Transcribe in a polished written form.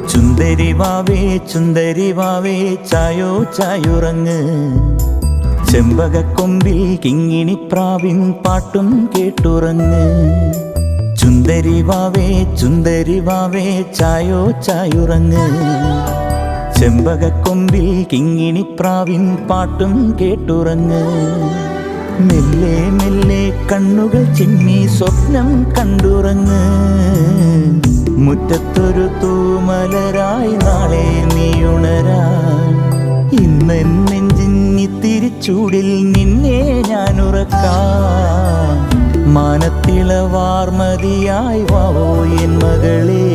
ചുന്ദരി വാവേ ചായോ ചായുറങ്ങ്. ചെമ്പകക്കൊമ്പിൽ കിങ്ങിണിപ്രാവിൻ പാട്ടും കേട്ടുറങ്ങ്. ചുന്ദരി വാവേ ചായോ ചായുറങ്ങ്. ചെമ്പകക്കൊമ്പിൽ കിങ്ങിണിപ്രാവിൻ പാട്ടും കേട്ടുറങ്ങ്. മെല്ലെ മെല്ലെ കണ്ണുകൾ ചിമ്മി സ്വപ്നം കണ്ടുറങ്ങ്. മുറ്റത്തൊരു തൂമലരായി നാളെ നീയുണരാൻ. ഇന്നെൻ നെഞ്ചിന്നിത്തിരി ചൂടിൽ നിന്നെ ഞാനുറക്കാം. മാനത്തിളവാർമതിയായി വാവോ എൻ മകളേ.